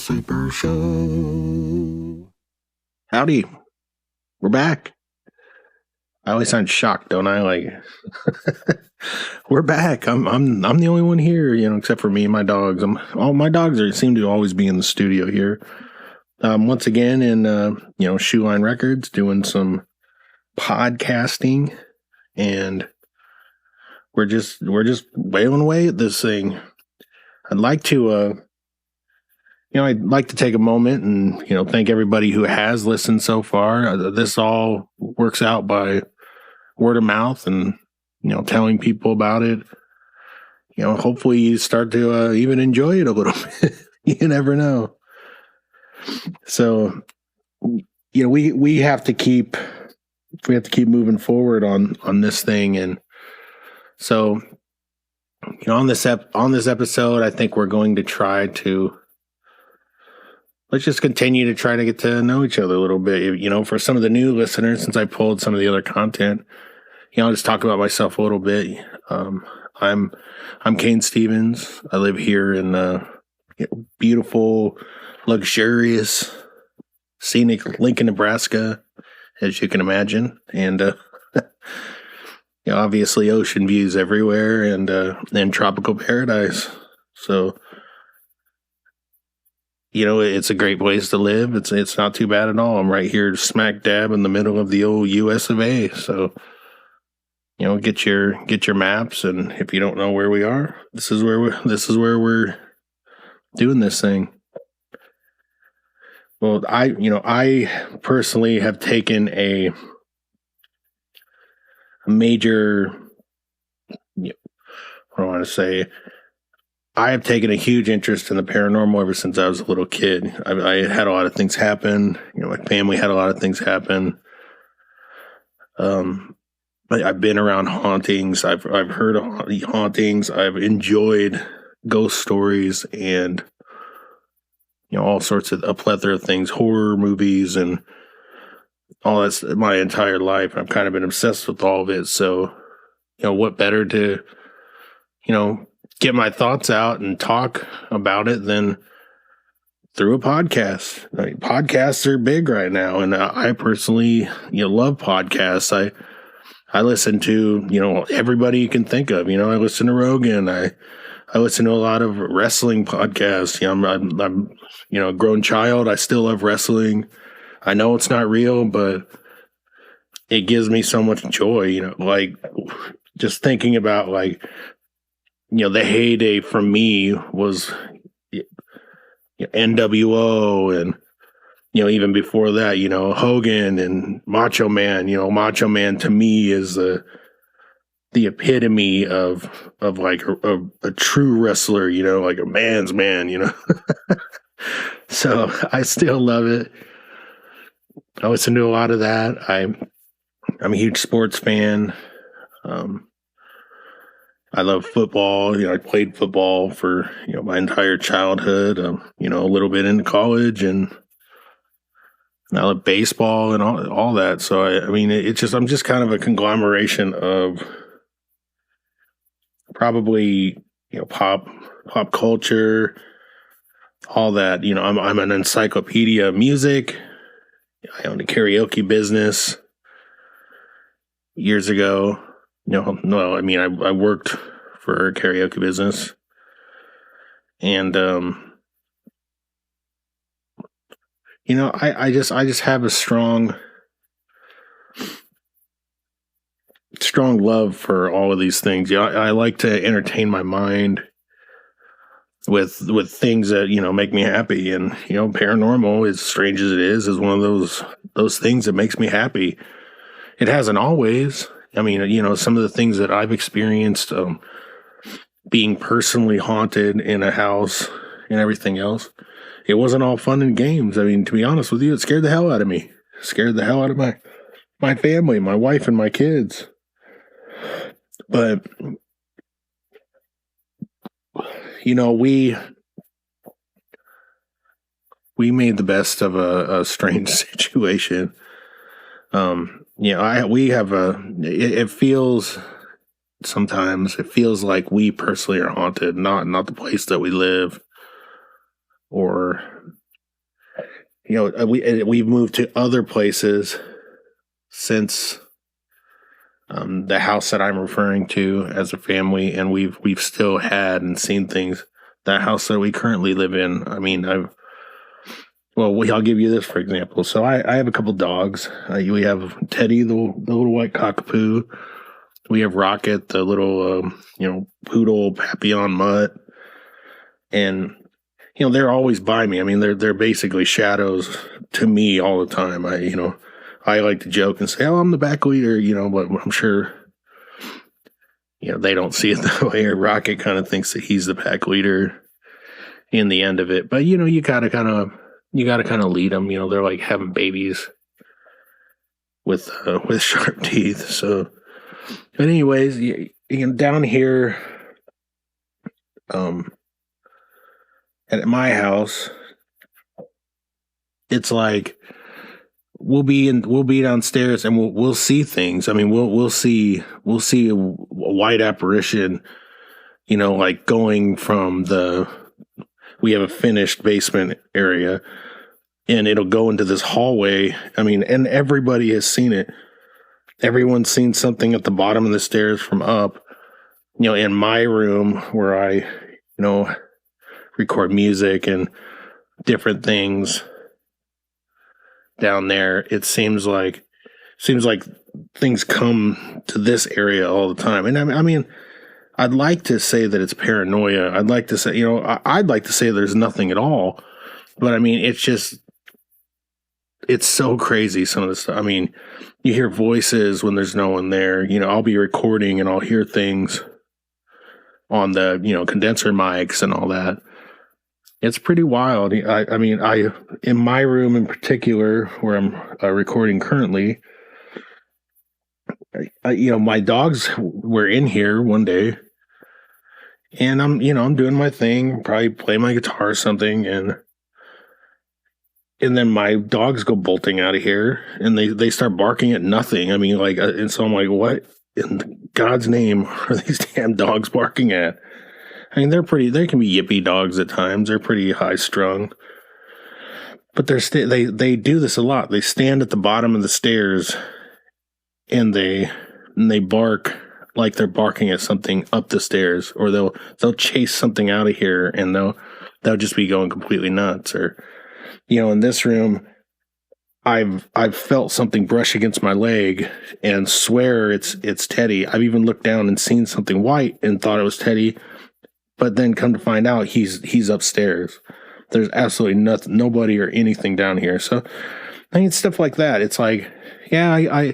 Super Show. Howdy. We're back. I always sound shocked, don't I? Like, we're back. I'm the only one here, except for me and my dogs. All my dogs seem to always be in the studio here. Once again in Shoeline Records, doing some podcasting, and we're just wailing away at this thing. I'd like to take a moment and, thank everybody who has listened so far. This all works out by word of mouth and, telling people about it. Hopefully you start to even enjoy it a little bit. You never know. So, we have to keep moving forward on this thing. And so, on this episode, I think we're going to try to, let's just continue to try to get to know each other a little bit. For some of the new listeners, since I pulled some of the other content, I'll just talk about myself a little bit. I'm Cain Stevens. I live here in beautiful, luxurious, scenic Lincoln, Nebraska, as you can imagine, and obviously ocean views everywhere, and tropical paradise. So, it's a great place to live. It's not too bad at all. I'm right here smack dab in the middle of the old US of A. So, get your maps, and if you don't know where we are, this is where we're doing this thing. Well, I personally have taken a major, what do I want to say? I have taken a huge interest in the paranormal ever since I was a little kid. I had a lot of things happen. My family had a lot of things happen. I've been around hauntings. I've heard of hauntings. I've enjoyed ghost stories and all sorts of a plethora of things, horror movies, and all that's my entire life. I've kind of been obsessed with all of it. So, what better to, get my thoughts out and talk about it than through a podcast. Podcasts are big right now, and I personally, love podcasts. I listen to, everybody you can think of. I listen to Rogan. I listen to a lot of wrestling podcasts. I'm a grown child. I still love wrestling. I know it's not real, but it gives me so much joy, like just thinking about the heyday for me was NWO, and even before that, Hogan and Macho Man. Macho Man to me is the epitome of like a true wrestler, like a man's man, So I still love it. I listen to a lot of that. I'm a huge sports fan. I love football. I played football for, my entire childhood, a little bit into college, and I love baseball and all that. So, I'm just kind of a conglomeration of probably, pop culture, all that. I'm an encyclopedia of music. I owned a karaoke business years ago. I worked for a karaoke business, and I just have a strong love for all of these things. I like to entertain my mind with things that make me happy, and paranormal, as strange as it is one of those things that makes me happy. It hasn't always. Some of the things that I've experienced, being personally haunted in a house and everything else, it wasn't all fun and games. To be honest with you, it scared the hell out of me. It scared the hell out of my family, my wife, and my kids. But, we made the best of a strange situation. Sometimes it feels like we personally are haunted, not the place that we live, or we've moved to other places since the house that I'm referring to as a family, and we've still had and seen things. That house that we currently live in, I mean, I'll give you this for example. So I have a couple dogs. We have Teddy, the little white cockapoo. We have Rocket, the little poodle Papillon mutt, and they're always by me. I mean, they're basically shadows to me all the time. I like to joke and say, "Oh, I'm the pack leader," but I'm sure they don't see it that way. Or Rocket kind of thinks that he's the pack leader in the end of it. But you gotta kind of lead them. They're like having babies with sharp teeth. So, but anyways, down here, at my house, it's like we'll be downstairs and we'll see things. I mean, we'll see a white apparition, like going from we have a finished basement area, and it'll go into this hallway. I mean, and everybody has seen it. Everyone's seen something at the bottom of the stairs from up. In my room where I, record music and different things down there, it seems like things come to this area all the time. And I mean, I'd like to say that it's paranoia. I'd like to say, I'd like to say there's nothing at all. But I mean, it's so crazy, some of the stuff. I mean, you hear voices when there's no one there. I'll be recording and I'll hear things on the, condenser mics and all that. It's pretty wild. I mean, in my room in particular, where I'm recording currently, my dogs were in here one day, and I'm doing my thing, probably play my guitar or something, and then my dogs go bolting out of here, and they start barking at nothing. I mean, and so I'm like, what in God's name are these damn dogs barking at? I mean, they can be yippy dogs at times. They're pretty high strung, but they do this a lot. They stand at the bottom of the stairs and they bark like they're barking at something up the stairs, or they'll chase something out of here, and they'll just be going completely nuts. Or, in this room, I've felt something brush against my leg and swear it's Teddy. I've even looked down and seen something white and thought it was Teddy. But then come to find out he's upstairs. There's absolutely nothing, nobody or anything down here. So I mean, stuff like that. It's like, yeah,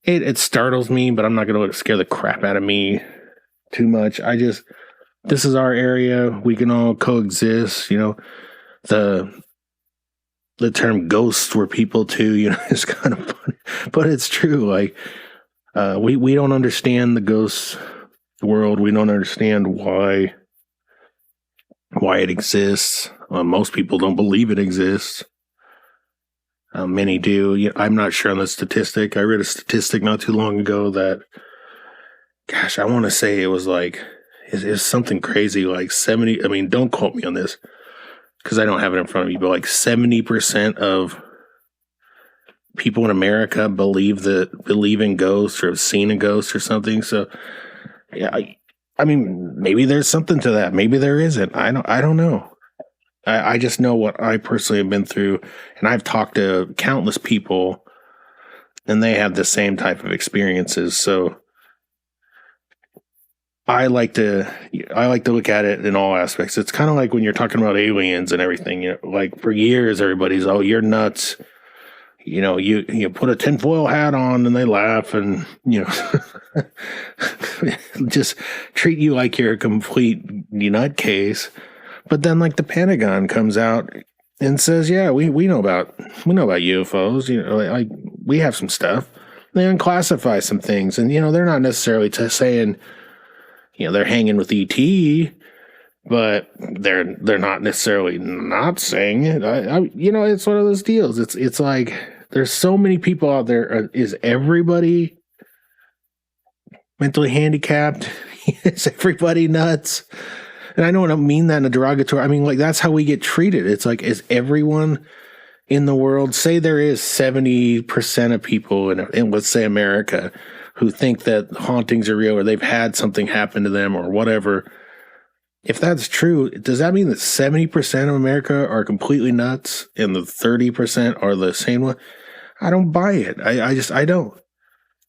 it startles me, but I'm not going to let it scare the crap out of me too much. This is our area. We can all coexist. The term ghosts were people too. It's kind of funny, but it's true. Like, we don't understand the ghosts world. We don't understand why it exists. Most people don't believe it exists. Many do. I'm not sure on the statistic. I read a statistic not too long ago that, gosh, I want to say it was like, it's something crazy, like 70. I mean, don't quote me on this because I don't have it in front of me, but like 70% of people in America believe in ghosts or have seen a ghost or something. So, yeah, I mean, maybe there's something to that. Maybe there isn't. I don't know. I just know what I personally have been through, and I've talked to countless people, and they have the same type of experiences. So I like to look at it in all aspects. It's kind of like when you're talking about aliens and everything. Like for years, everybody's, "Oh, you're nuts." You put a tinfoil hat on and they laugh and, just treat you like you're a complete nutcase. But then like the Pentagon comes out and says, yeah, we know about UFOs. Like we have some stuff. They unclassify some things, and, they're not necessarily saying, they're hanging with ET, but they're not necessarily not saying it. It's one of those deals. It's like there's so many people out there. Is everybody mentally handicapped? Is everybody nuts? And I don't mean that in a derogatory. I mean, like that's how we get treated. It's like, is everyone in the world, say there is 70% of people in let's say America who think that hauntings are real or they've had something happen to them or whatever. If that's true, does that mean that 70% of America are completely nuts and the 30% are the sane one? I don't buy it. I don't.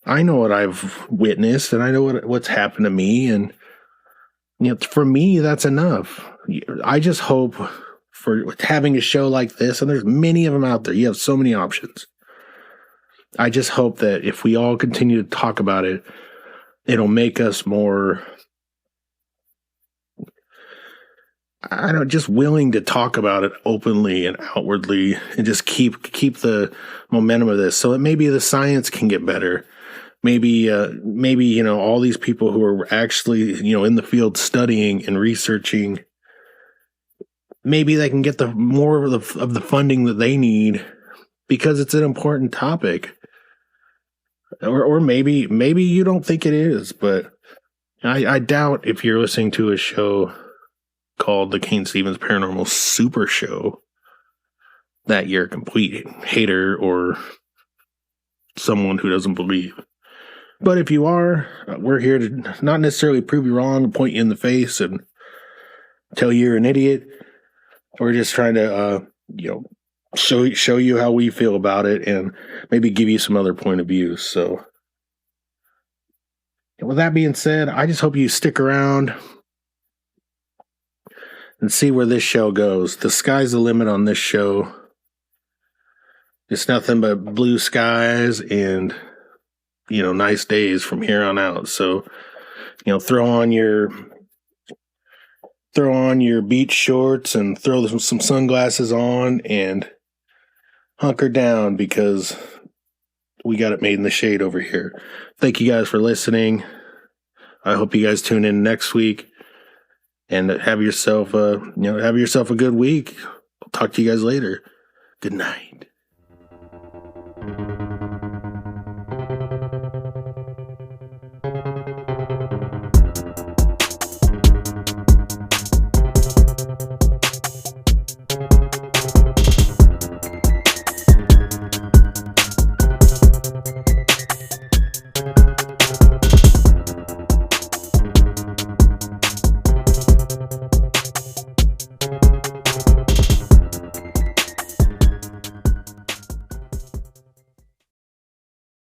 I know what I've witnessed and I know what's happened to me. And, for me, that's enough. I just hope for having a show like this, and there's many of them out there. You have so many options. I just hope that if we all continue to talk about it, it'll make us more, I don't know, just willing to talk about it openly and outwardly and just keep the momentum of this so that maybe the science can get better. Maybe, all these people who are actually, in the field studying and researching, maybe they can get the more of the funding that they need because it's an important topic. Or maybe you don't think it is, but I doubt if you're listening to a show called the Cain Stevens Paranormal Super Show that you're a complete hater or someone who doesn't believe. But if you are, we're here to not necessarily prove you wrong, point you in the face and tell you you're an idiot. We're just trying to, show you how we feel about it and maybe give you some other point of view. So, with that being said, I just hope you stick around and see where this show goes. The sky's the limit on this show. It's nothing but blue skies and, nice days from here on out. So, throw on your beach shorts and throw some sunglasses on and hunker down because we got it made in the shade over here. Thank you guys for listening. I hope you guys tune in next week and have yourself a good week. I'll talk to you guys later. Good night.